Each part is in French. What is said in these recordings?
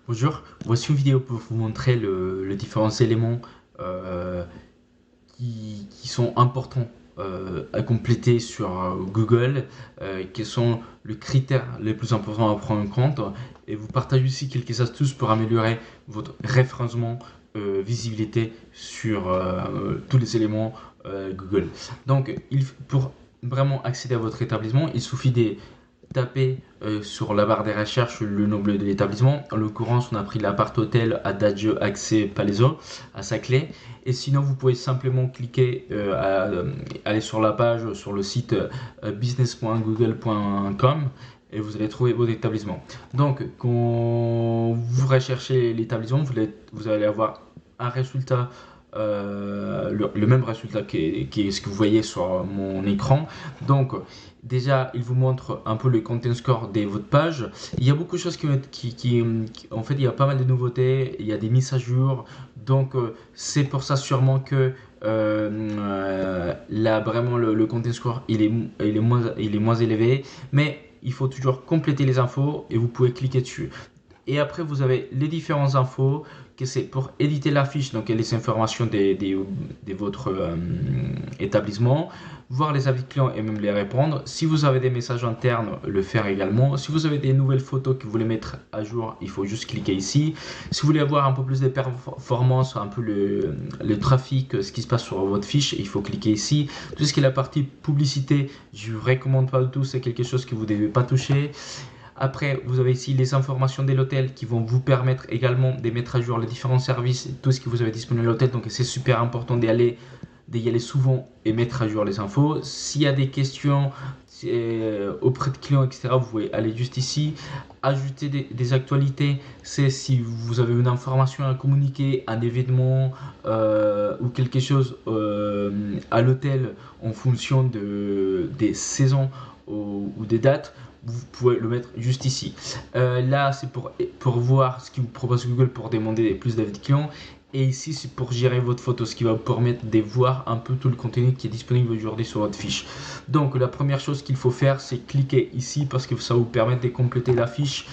Bonjour, voici une vidéo pour vous montrer les différents éléments euh, qui sont importants à compléter sur Google, quels sont les critères les plus importants à prendre en compte, et vous partagez aussi quelques astuces pour améliorer votre référencement, visibilité sur tous les éléments Google. Donc, pour vraiment accéder à votre établissement, il suffit de taper sur la barre des recherches le nom de l'établissement. En l'occurrence, on a pris l'appart hôtel Adagio Accès Palazzo à Saclay. Et sinon, vous pouvez simplement cliquer, aller sur la page, sur le site business.google.com et vous allez trouver votre établissement. Donc, quand vous recherchez l'établissement, vous allez avoir un résultat, le même résultat qui est ce que vous voyez sur mon écran. Donc, déjà, il vous montre un peu le content score de votre page. Il y a beaucoup de choses en fait, il y a pas mal de nouveautés, il y a des mises à jour. Donc, c'est pour ça sûrement que là, vraiment, le content score, il est moins élevé. Mais il faut toujours compléter les infos et vous pouvez cliquer dessus. Et après, vous avez les différentes infos, que c'est pour éditer la fiche, donc les informations de votre établissement, voir les avis clients et même les répondre. Si vous avez des messages internes, le faire également. Si vous avez des nouvelles photos que vous voulez mettre à jour, il faut juste cliquer ici. Si vous voulez avoir un peu plus de performance, un peu le trafic, ce qui se passe sur votre fiche, il faut cliquer ici. Tout ce qui est la partie publicité, je ne vous recommande pas du tout, c'est quelque chose que vous ne devez pas toucher. Après, vous avez ici les informations de l'hôtel qui vont vous permettre également de mettre à jour les différents services, tout ce que vous avez disponible à l'hôtel. Donc, c'est super important d'y aller souvent et mettre à jour les infos. S'il y a des questions auprès de clients, etc., vous pouvez aller juste ici. Ajouter des actualités, c'est si vous avez une information à communiquer, un événement ou quelque chose à l'hôtel en fonction des saisons ou des dates. Vous pouvez le mettre juste ici. Là, c'est pour voir ce qui vous propose Google pour demander plus d'avis de clients. Et ici, c'est pour gérer votre photo, ce qui va vous permettre de voir un peu tout le contenu qui est disponible aujourd'hui sur votre fiche. Donc, la première chose qu'il faut faire, c'est cliquer ici parce que ça va vous permettre de compléter la fiche.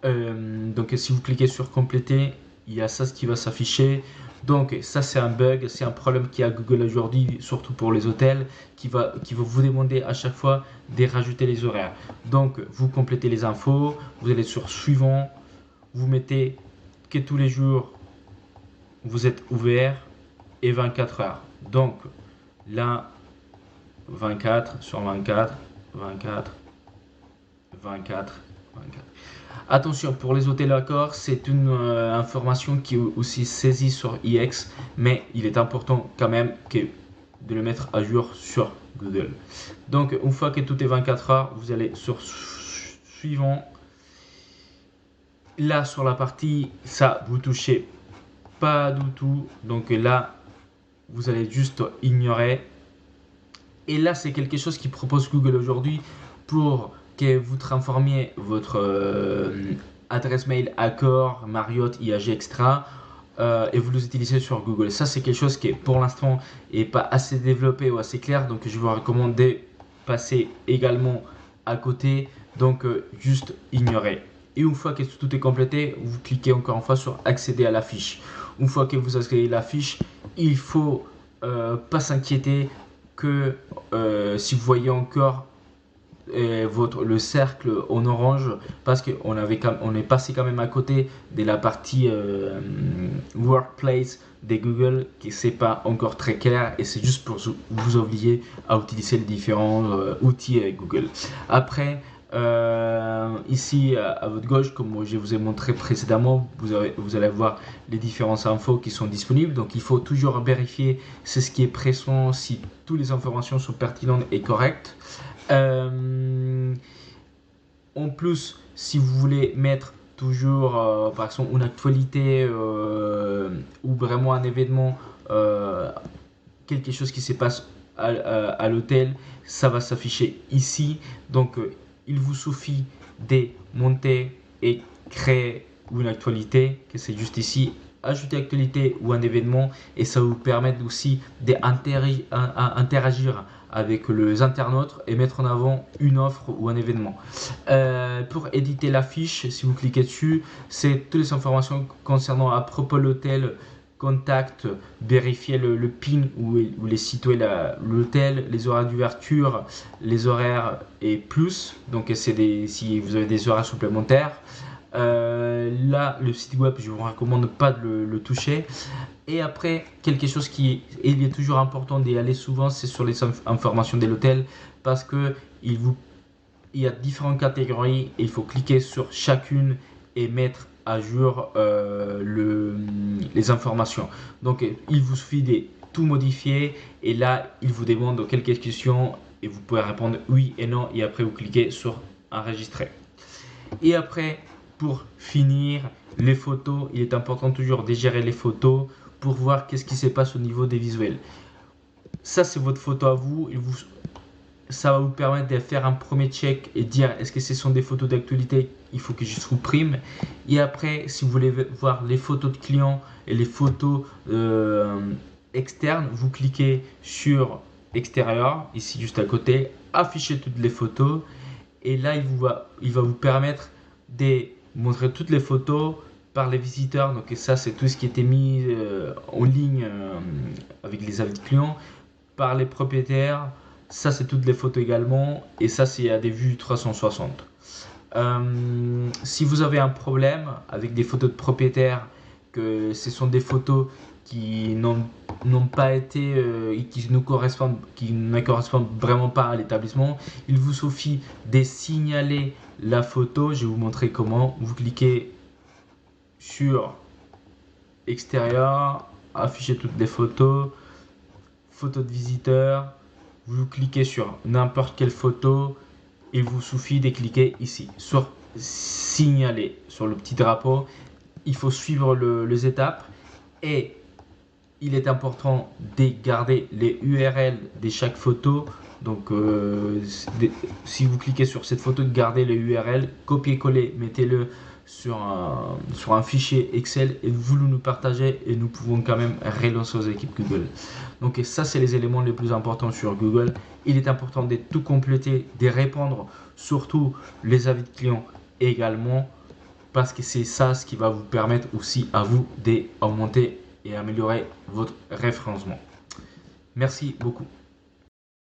Donc, si vous cliquez sur compléter, il y a ça qui va s'afficher. Donc, ça, c'est un bug, c'est un problème qu'il y a à Google aujourd'hui, surtout pour les hôtels, qui va vous demander à chaque fois de rajouter les horaires. Donc, vous complétez les infos, vous allez sur suivant, vous mettez que tous les jours vous êtes ouvert et 24 heures. Donc, là, 24 sur 24, 24, 24, 24. Attention, pour les hôtels accords, c'est une information qui est aussi saisie sur IX, mais il est important quand même de le mettre à jour sur Google. Donc, une fois que tout est 24 heures, vous allez sur suivant. Là, sur la partie, ça, vous touchez pas du tout. Donc là, vous allez juste ignorer. Et là, c'est quelque chose qui propose Google aujourd'hui pour que vous transformiez votre adresse mail Accor, Marriott, IAG, etc. Et vous les utilisez sur Google. Ça, c'est quelque chose qui, pour l'instant, n'est pas assez développé ou assez clair. Donc, je vous recommande de passer également à côté. Donc, juste ignorer. Et une fois que tout est complété, vous cliquez encore une fois sur accéder à la fiche. Une fois que vous accédez à la fiche, il faut pas s'inquiéter que si vous voyez encore le cercle en orange, parce qu'on est passé quand même à côté de la partie workplace de Google, qui c'est pas encore très clair, et c'est juste pour vous obliger à utiliser les différents outils Google. Après, ici à votre gauche, comme je vous ai montré précédemment, vous allez voir les différentes infos qui sont disponibles. Donc il faut toujours vérifier c'est ce qui est présent, si toutes les informations sont pertinentes et correctes. En plus, si vous voulez mettre toujours par exemple une actualité ou vraiment un événement, quelque chose qui se passe à l'hôtel, ça va s'afficher ici. Donc il vous suffit de monter et créer une actualité, que c'est juste ici, ajouter actualité ou un événement, et ça vous permet aussi d'interagir avec les internautes et mettre en avant une offre ou un événement. Pour éditer la fiche, si vous cliquez dessus, c'est toutes les informations concernant à propos de l'hôtel, contact, vérifier le PIN où est situé l'hôtel, les horaires d'ouverture, les horaires et plus. Donc si vous avez des horaires supplémentaires. Là, le site web, je vous recommande pas de le toucher. Et après, quelque chose il est toujours important d'y aller souvent, c'est sur les informations de l'hôtel, parce que il y a différentes catégories et il faut cliquer sur chacune et mettre à jour les informations. Donc, il vous suffit de tout modifier et là, il vous demande quelques questions et vous pouvez répondre oui et non et après vous cliquez sur enregistrer. Et après, pour finir, les photos, il est important toujours de gérer les photos pour voir qu'est-ce qui se passe au niveau des visuels. Ça, c'est votre photo à vous. Ça va vous permettre de faire un premier check et dire est-ce que ce sont des photos d'actualité, il faut que je supprime. Et après, si vous voulez voir les photos de clients et les photos externes, vous cliquez sur extérieur, ici juste à côté, afficher toutes les photos. Et là, il va vous permettre de montrer toutes les photos par les visiteurs. Donc ça, c'est tout ce qui était mis en ligne avec les avis de clients. Par les propriétaires, ça c'est toutes les photos également. Et ça, c'est à des vues 360. Si vous avez un problème avec des photos de propriétaires, que ce sont des photos qui n'ont pas été, qui ne correspondent vraiment pas à l'établissement, il vous suffit de signaler la photo. Je vais vous montrer comment. Vous cliquez sur extérieur, afficher toutes les photos, photos de visiteurs, vous cliquez sur n'importe quelle photo, il vous suffit de cliquer ici sur signaler sur le petit drapeau. Il faut suivre les étapes et il est important de garder les URL de chaque photo. Donc si vous cliquez sur cette photo, de garder les URL, copier-coller, mettez-le sur un fichier Excel et vous nous partagez et nous pouvons quand même relancer aux équipes Google. Donc ça, c'est les éléments les plus importants sur Google. Il est important de tout compléter, de répondre surtout les avis de clients également, parce que c'est ça ce qui va vous permettre aussi à vous d'augmenter et améliorer votre référencement. Merci beaucoup.